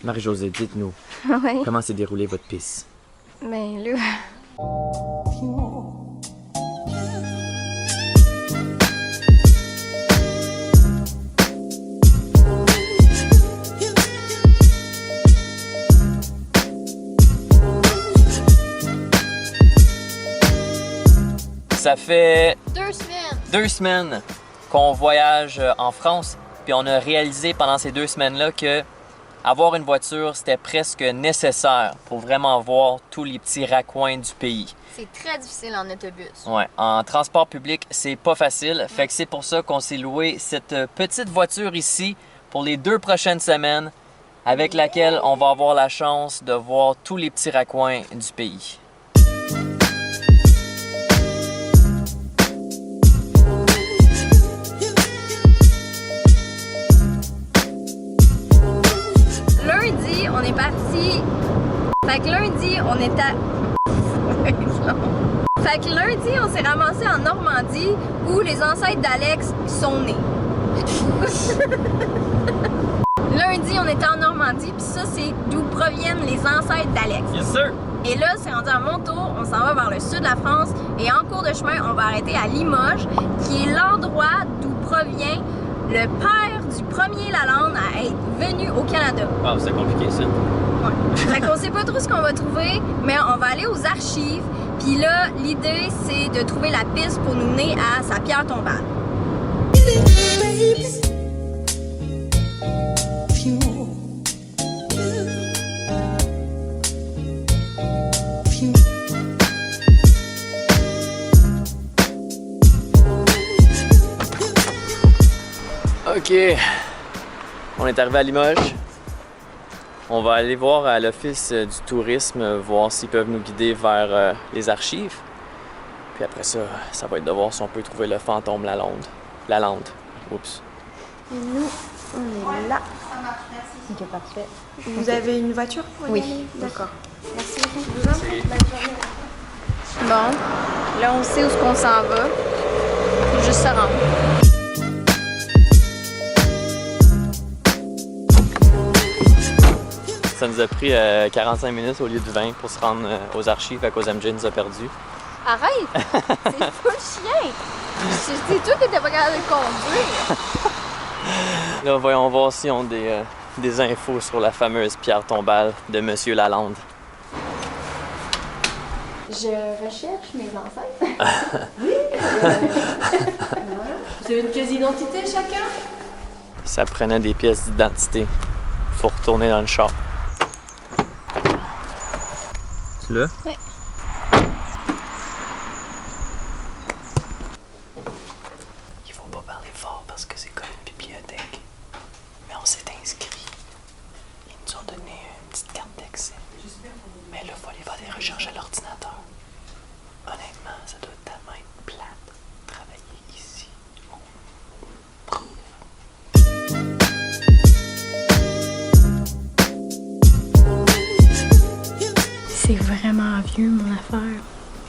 Marie-Josée, dites-nous, Oui. comment s'est déroulée votre piste? Ben là... Ça fait 2 semaines! 2 semaines qu'on voyage en France, puis on a réalisé pendant ces 2 semaines-là que avoir une voiture, c'était presque nécessaire pour vraiment voir tous les petits raccoins du pays. C'est très difficile en autobus. Ouais, en transport public, c'est pas facile. Fait que c'est pour ça qu'on s'est loué cette petite voiture ici pour les 2 prochaines semaines, avec laquelle on va avoir la chance de voir tous les petits raccoins du pays. Lundi, on est parti. Fait que lundi, on est à... Fait que lundi, on s'est ramassé en Normandie où les ancêtres d'Alex sont nés. Lundi, on était en Normandie, puis ça, c'est d'où proviennent les ancêtres d'Alex. Yes, sir! Et là, c'est rendu à mon tour, on s'en va vers le sud de la France et en cours de chemin, on va arrêter à Limoges, qui est l'endroit d'où provient le père du premier Lalande à être venu au Canada. Ah, c'est compliqué ça. Ouais. Fait qu'on sait pas trop ce qu'on va trouver, mais on va aller aux archives. Puis là, l'idée, c'est de trouver la piste pour nous mener à sa pierre tombale. OK. On est arrivé à Limoges. On va aller voir à l'Office du tourisme, voir s'ils peuvent nous guider vers les archives. Puis après ça, ça va être de voir si on peut trouver le fantôme Lalande. Oups. Et nous, on est là. Ok, parfait. Vous avez une voiture pour y Oui. aller? D'accord. Merci beaucoup. Bon, là, on sait où on s'en va. Faut juste se rendre. Ça nous a pris 45 minutes au lieu de 20 pour se rendre aux archives à cause MJ nous a perdus. Arrête! C'est full chien! C'est toi qui t'es pas capable de conduire! Là, voyons voir s'ils ont des infos sur la fameuse pierre tombale de Monsieur Lalande. Je recherche mes ancêtres. Vous avez une pièce d'identité chacun? Ça prenait des pièces d'identité. Faut retourner dans le char. Tu l'as? Oui. Il faut pas parler fort parce que c'est comme une bibliothèque. Mais on s'est inscrit. Ils nous ont donné une petite carte d'accès. Mais là, il faut aller faire des recherches à l'ordinateur. Honnêtement, ça doit tellement être plate. Travailler ici. C'est vraiment vieux, mon affaire.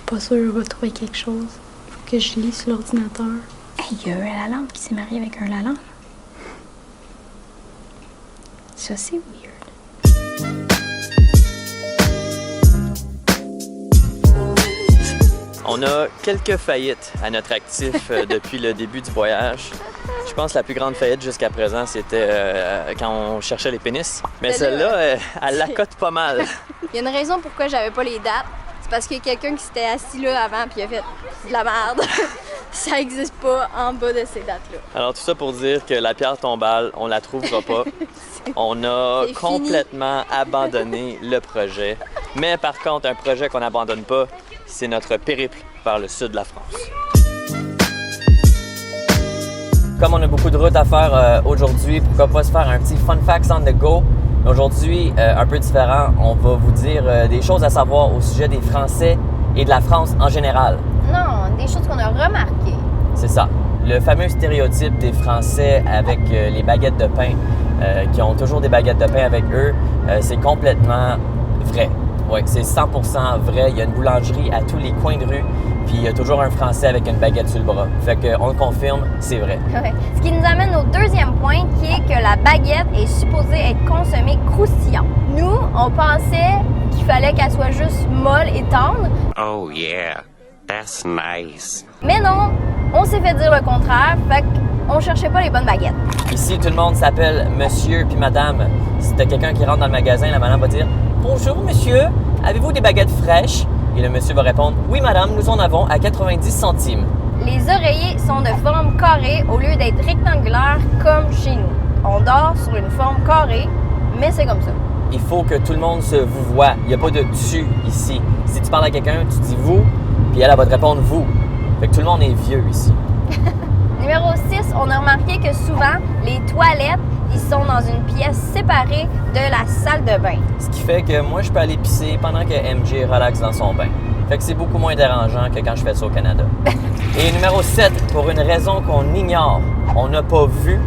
Pas sûr, on va trouver quelque chose. Faut que je lis sur l'ordinateur. Hey, il y a un Lalande qui s'est marié avec un Lalande. Ça, c'est weird. On a quelques faillites à notre actif depuis le début du voyage. Je pense que la plus grande faillite jusqu'à présent, c'était quand on cherchait les pénis. Mais celle-là, elle l'accote pas mal. Il y a une raison pourquoi j'avais pas les dates. C'est parce qu'il y a quelqu'un qui s'était assis là avant puis il a fait de la merde. Ça existe pas en bas de ces dates-là. Alors tout ça pour dire que la pierre tombale, on la trouvera pas. On a C'est complètement abandonné le projet. Mais par contre, un projet qu'on n'abandonne pas, c'est notre périple vers le sud de la France. Comme on a beaucoup de routes à faire aujourd'hui, pourquoi pas se faire un petit fun facts on the go. Aujourd'hui, un peu différent, on va vous dire des choses à savoir au sujet des Français et de la France en général. Non, des choses qu'on a remarquées. C'est ça. Le fameux stéréotype des Français avec les baguettes de pain, qui ont toujours des baguettes de pain avec eux, c'est complètement vrai. Oui, c'est 100% vrai. Il y a une boulangerie à tous les coins de rue, puis il y a toujours un Français avec une baguette sur le bras. Fait qu'on le confirme, c'est vrai. Ouais. Ce qui nous amène au deuxième point, qui est que la baguette est supposée être consommée croustillante. Nous, on pensait qu'il fallait qu'elle soit juste molle et tendre. Oh yeah, that's nice. Mais non, on s'est fait dire le contraire, fait qu'on cherchait pas les bonnes baguettes. Ici, tout le monde s'appelle monsieur puis madame. Si t'as quelqu'un qui rentre dans le magasin, la madame va dire « Bonjour monsieur, avez-vous des baguettes fraîches? » Et le monsieur va répondre « Oui madame, nous en avons à 90 centimes. » Les oreillers sont de forme carrée au lieu d'être rectangulaires comme chez nous. On dort sur une forme carrée, mais c'est comme ça. Il faut que tout le monde se vous voit. Il n'y a pas de « tu » ici. Si tu parles à quelqu'un, tu dis « vous », puis elle va te répondre « vous ». Fait que tout le monde est vieux ici. Numéro 6, on a remarqué que souvent, les toilettes, ils sont dans une pièce séparée de la salle de bain. Ce qui fait que moi, je peux aller pisser pendant que MJ relaxe dans son bain. Fait que c'est beaucoup moins dérangeant que quand je fais ça au Canada. Et numéro 7, pour une raison qu'on ignore, on n'a pas vu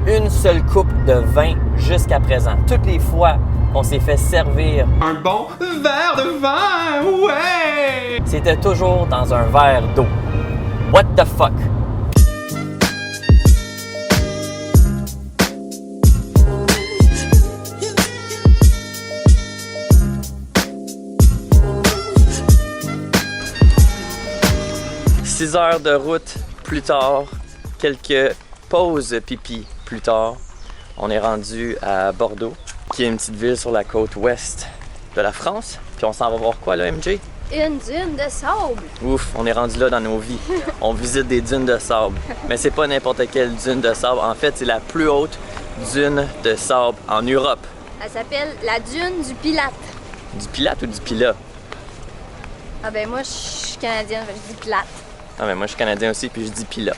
une seule coupe de vin jusqu'à présent. Toutes les fois qu'on s'est fait servir un bon verre de vin, ouais! C'était toujours dans un verre d'eau. What the fuck? Six heures de route plus tard, quelques pauses pipi plus tard, on est rendu à Bordeaux, qui est une petite ville sur la côte ouest de la France. Puis on s'en va voir quoi là, MJ? Une dune de sable. Ouf, on est rendu là dans nos vies. On visite des dunes de sable. Mais c'est pas n'importe quelle dune de sable. En fait, c'est la plus haute dune de sable en Europe. Elle s'appelle la dune du Pilate. Du Pilate ou du Pila? Ah ben moi, je suis canadienne, je dis Pilate. Ah mais moi je suis canadien aussi puis je dis Pila.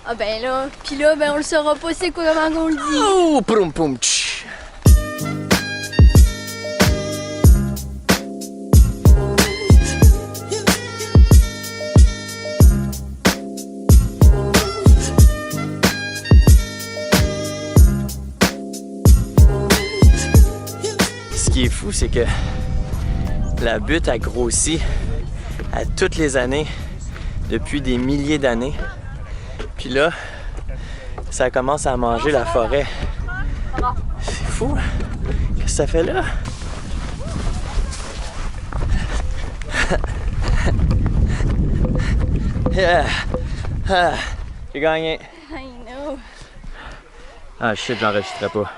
Ah ben là, pis là, ben on le saura pas c'est quoi comment on le dit. Oh, poum poum tch. Ce qui est fou, c'est que la butte a grossi à toutes les années, depuis des milliers d'années. Puis là, ça commence à manger la forêt. C'est fou. Qu'est-ce que ça fait là? Yeah. Ah, j'ai gagné. I know. Ah shit, j'enregistrais pas.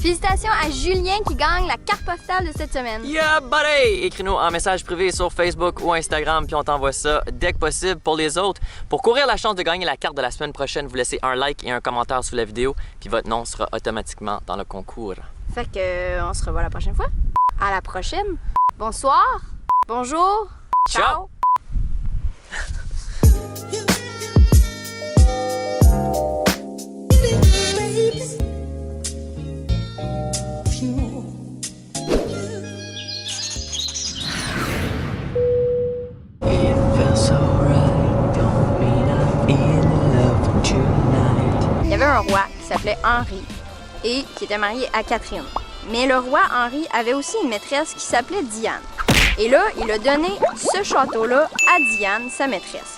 Félicitations à Julien qui gagne la carte postale de cette semaine. Yeah, buddy! Écris-nous en message privé sur Facebook ou Instagram, puis on t'envoie ça dès que possible. Pour les autres, pour courir la chance de gagner la carte de la semaine prochaine, vous laissez un like et un commentaire sous la vidéo, puis votre nom sera automatiquement dans le concours. Fait que on se revoit la prochaine fois. À la prochaine. Bonsoir. Bonjour. Ciao. Il y avait un roi qui s'appelait Henri et qui était marié à Catherine. Mais le roi Henri avait aussi une maîtresse qui s'appelait Diane. Et là, il a donné ce château-là à Diane, sa maîtresse.